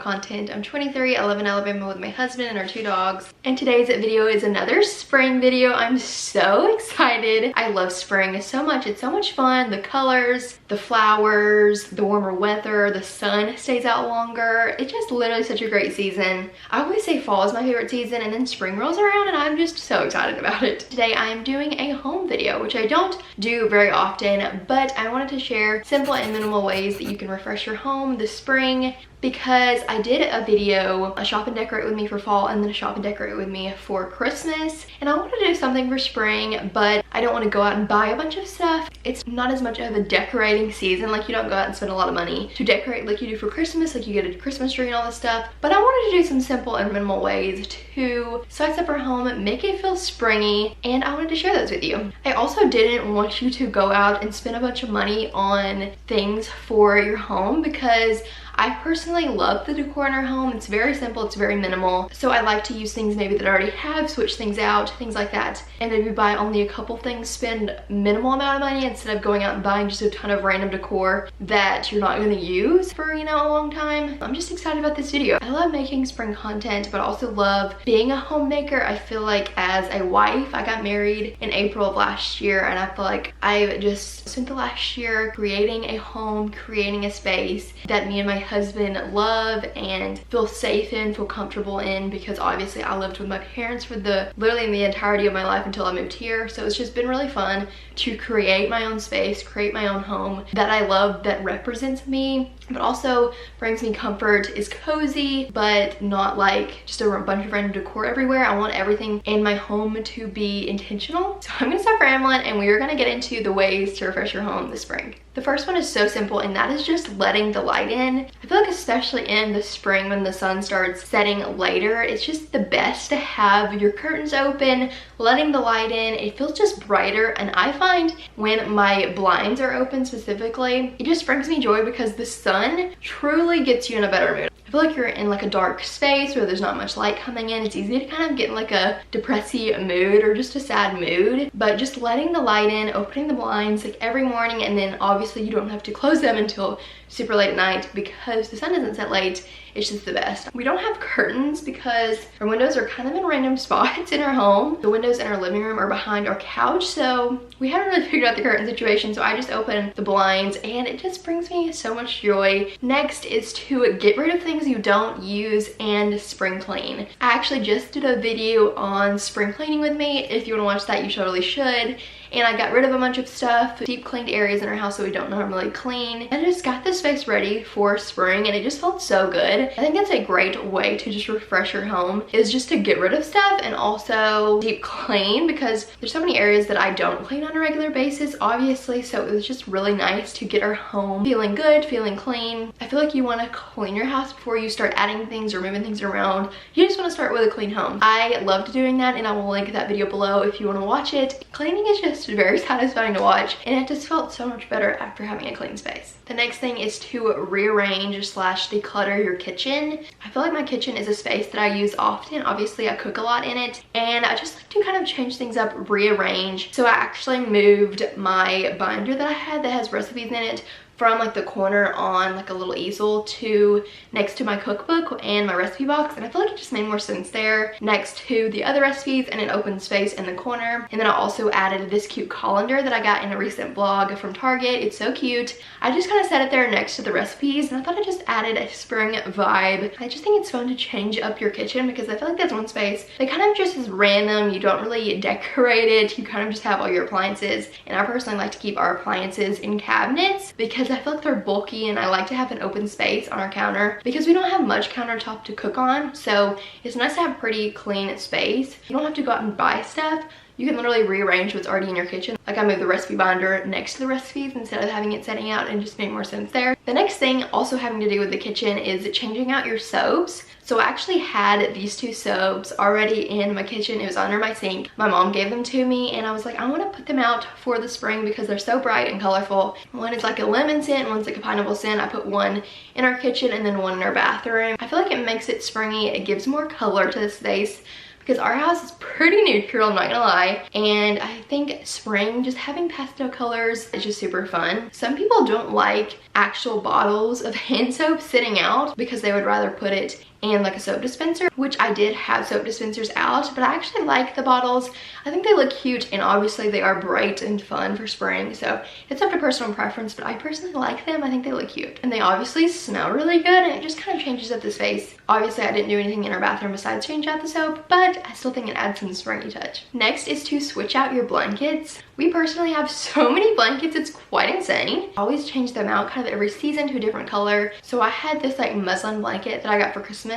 content. I'm 23, I live in Alabama with my husband and our 2 dogs. And today's video is another spring video. I'm so excited. I love spring so much. It's so much fun. The colors, the flowers, the warmer weather, the sun stays out longer. It's just literally such a great season. I always say fall is my favorite season, and then spring rolls around and I'm just so excited about it. Today I am doing a home video, which I don't do very often, but I wanted to share simple and minimal ways that you can refresh your home this spring, because I did a video, a shop and decorate with me for fall and then a shop and decorate with me for Christmas, and I wanted to do something for spring, but I don't want to go out and buy a bunch of stuff. It's not as much of a decorating season. Like, you don't go out and spend a lot of money to decorate like you do for Christmas, like you get a Christmas tree and all this stuff, but I wanted to do some simple and minimal ways to spice up our home, make it feel springy, and I wanted to share those with you. I also didn't want you to go out and spend a bunch of money on things for your home, because I personally love the decor in our home. It's very simple, it's very minimal. So I like to use things maybe that I already have, switch things out, things like that. And maybe buy only a couple things, spend minimal amount of money instead of going out and buying just a ton of random decor that you're not gonna use for, you know, a long time. I'm just excited about this video. I love making spring content, but I also love being a homemaker. I feel like as a wife, I got married in April of last year, and I feel like I just spent the last year creating a home, creating a space that me and my husband love and feel safe in, feel comfortable in, because obviously I lived with my parents for literally the entirety of my life until I moved here. So it's just been really fun to create my own space, create my own home that I love, that represents me, but also brings me comfort, is cozy, but not like just a bunch of random decor everywhere. I want everything in my home to be intentional. So I'm gonna stop rambling and we are gonna get into the ways to refresh your home this spring. The first one is so simple, and that is just letting the light in. I feel like especially in the spring when the sun starts setting later, it's just the best to have your curtains open, letting the light in. It feels just brighter, and I find when my blinds are open specifically, it just brings me joy because the sun truly gets you in a better mood. I feel like you're in like a dark space where there's not much light coming in. It's easy to kind of get in like a depressy mood or just a sad mood, but just letting the light in, opening the blinds like every morning, and then obviously you don't have to close them until super late at night because the sun doesn't set late. It's just the best. We don't have curtains because our windows are kind of in random spots in our home. The windows in our living room are behind our couch, so we haven't really figured out the curtain situation, so I just open the blinds and it just brings me so much joy. Next is to get rid of things you don't use and spring clean. I actually just did a video on spring cleaning with me. If you want to watch that, you totally should. And I got rid of a bunch of stuff, deep cleaned areas in our house that we don't normally clean, and just got the space ready for spring, and it just felt so good. I think that's a great way to just refresh your home, is just to get rid of stuff and also deep clean, because there's so many areas that I don't clean on a regular basis, obviously, so it was just really nice to get our home feeling good, feeling clean. I feel like you want to clean your house before you start adding things or moving things around. You just want to start with a clean home. I loved doing that, and I will link that video below if you want to watch it. Cleaning is just very satisfying to watch, and it just felt so much better after having a clean space. The next thing is to rearrange slash declutter your kitchen. I feel like my kitchen is a space that I use often. Obviously I cook a lot in it, and I just like to kind of change things up, rearrange. So I actually moved my binder that I had that has recipes in it from like the corner on like a little easel to next to my cookbook and my recipe box, and I feel like it just made more sense there next to the other recipes and an open space in the corner. And then I also added this cute colander that I got in a recent vlog from Target. It's so cute. I just kind of set it there next to the recipes, and I thought it just added a spring vibe. I just think it's fun to change up your kitchen, because I feel like that's one space that kind of just is random. You don't really decorate it, you kind of just have all your appliances, and I personally like to keep our appliances in cabinets because I feel like they're bulky, and I like to have an open space on our counter because we don't have much countertop to cook on, so it's nice to have pretty clean space. You don't have to go out and buy stuff. You can literally rearrange what's already in your kitchen. Like, I moved the recipe binder next to the recipes instead of having it setting out, and just made more sense there. The next thing also having to do with the kitchen is changing out your soaps. So I actually had these 2 soaps already in my kitchen. It was under my sink. My mom gave them to me, and I was like, I want to put them out for the spring because they're so bright and colorful. One is like a lemon scent, one's like a pineapple scent. I put one in our kitchen and then one in our bathroom. I feel like it makes it springy. It gives more color to the space, because our house is pretty neutral, I'm not gonna lie. And I think spring, just having pastel colors is just super fun. Some people don't like actual bottles of hand soap sitting out because they would rather put it in like a soap dispenser, which I did have soap dispensers out, but I actually like the bottles. I think they look cute, and obviously they are bright and fun for spring, so it's up to personal preference, but I personally like them. I think they look cute, and they obviously smell really good, and it just kind of changes up the space. Obviously I didn't do anything in our bathroom besides change out the soap, but I still think it adds some springy touch. Next is to switch out your blankets. We personally have so many blankets, it's quite insane. I always change them out kind of every season to a different color. So I had this like muslin blanket that I got for Christmas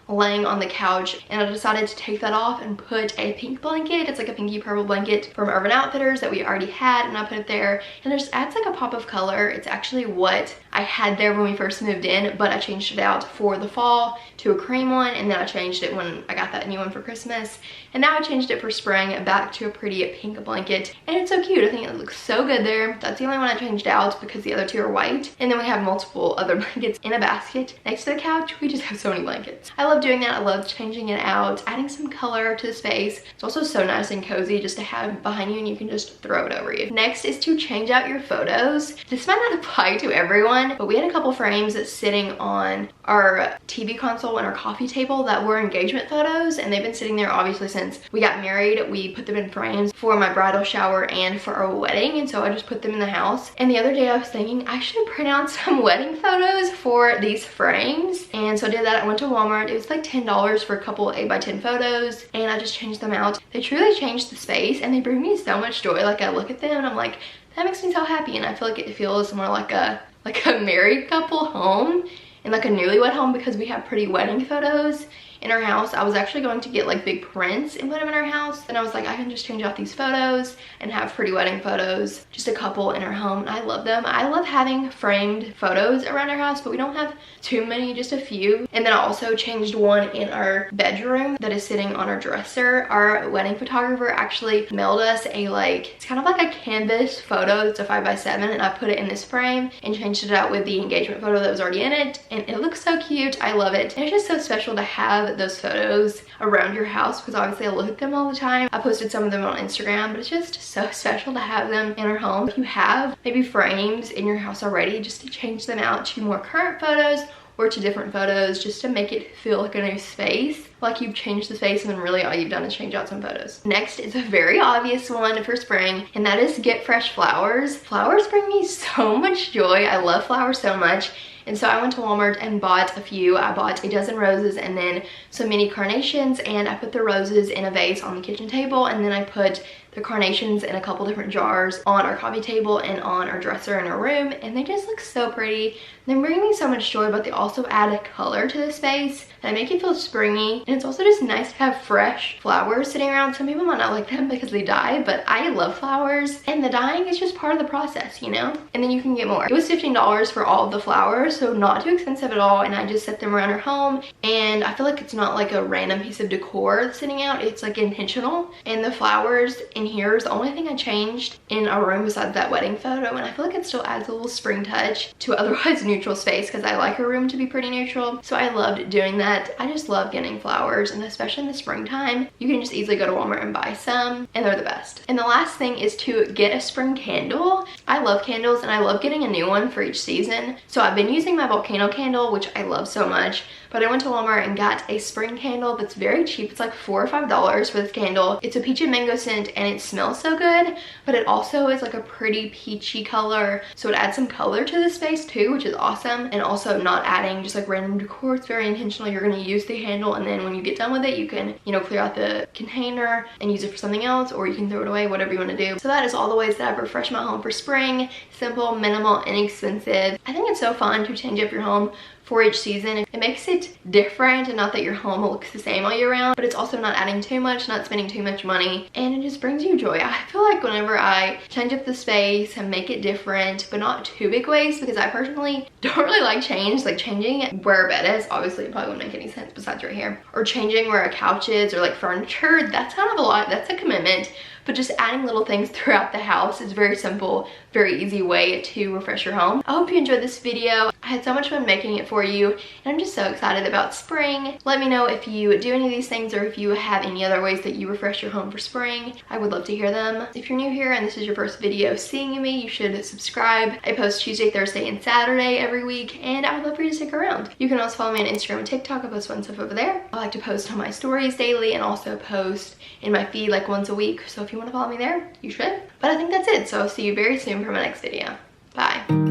laying on the couch, and I decided to take that off and put a pink blanket. It's like a pinky purple blanket from Urban Outfitters that we already had, and I put it there, and it just adds like a pop of color. It's actually what I had there when we first moved in, but I changed it out for the fall to a cream one, and then I changed it when I got that new one for Christmas, and now I changed it for spring back to a pretty pink blanket, and it's so cute. I think it looks so good there. That's the only one I changed out because the other two are white, and then we have multiple other blankets in a basket next to the couch. We just have so many blankets. I love doing that. I love changing it out, adding some color to the space. It's also so nice and cozy just to have behind you, and you can just throw it over you. Next is to change out your photos. This might not apply to everyone, but we had a couple frames that's sitting on our TV console and our coffee table that were engagement photos, and they've been sitting there obviously since we got married. We put them in frames for my bridal shower and for our wedding, and so I just put them in the house. And the other day I was thinking I should print out some wedding photos for these frames, and so I did that. I went to Walmart. It was like $10 for a couple 8x10 photos, and I just changed them out. They truly changed the space, and they bring me so much joy. Like, I look at them and I'm like, that makes me so happy, and I feel like it feels more like a married couple home and like a newlywed home, because we have pretty wedding photos in our house. I was actually going to get like big prints and put them in our house, and I was like, I can just change out these photos and have pretty wedding photos, just a couple in our home, and I love them. I love having framed photos around our house, but we don't have too many, just a few. And then I also changed one in our bedroom that is sitting on our dresser. Our wedding photographer actually mailed us a it's kind of like a canvas photo. It's a 5x7, and I put it in this frame and changed it out with the engagement photo that was already in it, and it looks so cute. I love it, and it's just so special to have those photos around your house, because obviously I look at them all the time. I posted some of them on Instagram, but it's just so special to have them in our home. If you have maybe frames in your house already, just to change them out to more current photos or to different photos, just to make it feel like a new space, like you've changed the space and then really all you've done is change out some photos. Next is a very obvious one for spring, and that is get fresh flowers. Flowers bring me so much joy. I love flowers so much. And so I went to Walmart and bought a few. I bought a dozen roses and then some mini carnations, and I put the roses in a vase on the kitchen table, and then I put the carnations in a couple different jars on our coffee table and on our dresser in our room, and they just look so pretty. They bring me so much joy, but they also add a color to the space and make it feel springy. And it's also just nice to have fresh flowers sitting around. Some people might not like them because they die, but I love flowers, and the dyeing is just part of the process, you know? And then you can get more. It was $15 for all of the flowers, so not too expensive at all, and I just set them around our home, and I feel like it's not like a random piece of decor sitting out. It's like intentional. And the flowers in here is the only thing I changed in our room besides that wedding photo, and I feel like it still adds a little spring touch to otherwise neutral space, because I like our room to be pretty neutral. So I loved doing that. I just love getting flowers, and especially in the springtime, you can just easily go to Walmart and buy some, and they're the best. And the last thing is to get a spring candle. I love candles, and I love getting a new one for each season. So I've been using my volcano candle, which I love so much, but I went to Walmart and got a spring candle that's very cheap. It's like $4 or $5 for this candle. It's a peach and mango scent, and it smells so good, but it also is like a pretty peachy color, so it adds some color to the space too, which is awesome. And also not adding just like random decor. It's very intentional. You're going to use the handle, and then when you get done with it, you can, you know, clear out the container and use it for something else, or you can throw it away, whatever you want to do. So that is all the ways that I've refreshed my home for spring. Simple, minimal, inexpensive. I think it's so fun to change up your home for each season. It makes it different, and not that your home looks the same all year round, but it's also not adding too much, not spending too much money, and it just brings you joy. I feel like whenever I change up the space and make it different, but not too big ways, because I personally don't really like change, like changing where a bed is. Obviously it probably wouldn't make any sense besides right here, or changing where a couch is, or like furniture. That's kind of a lot. That's a commitment. But just adding little things throughout the house is very simple, very easy way to refresh your home. I hope you enjoyed this video. I had so much fun making it for for you. And I'm just so excited about spring. Let me know if you do any of these things or if you have any other ways that you refresh your home for spring. I would love to hear them. If you're new here and this is your first video seeing me, you should subscribe. I post Tuesday, Thursday, and Saturday every week, and I would love for you to stick around. You can also follow me on Instagram and TikTok. I post fun stuff over there. I like to post on my stories daily and also post in my feed like once a week. So if you want to follow me there, you should. But I think that's it. So I'll see you very soon for my next video. Bye.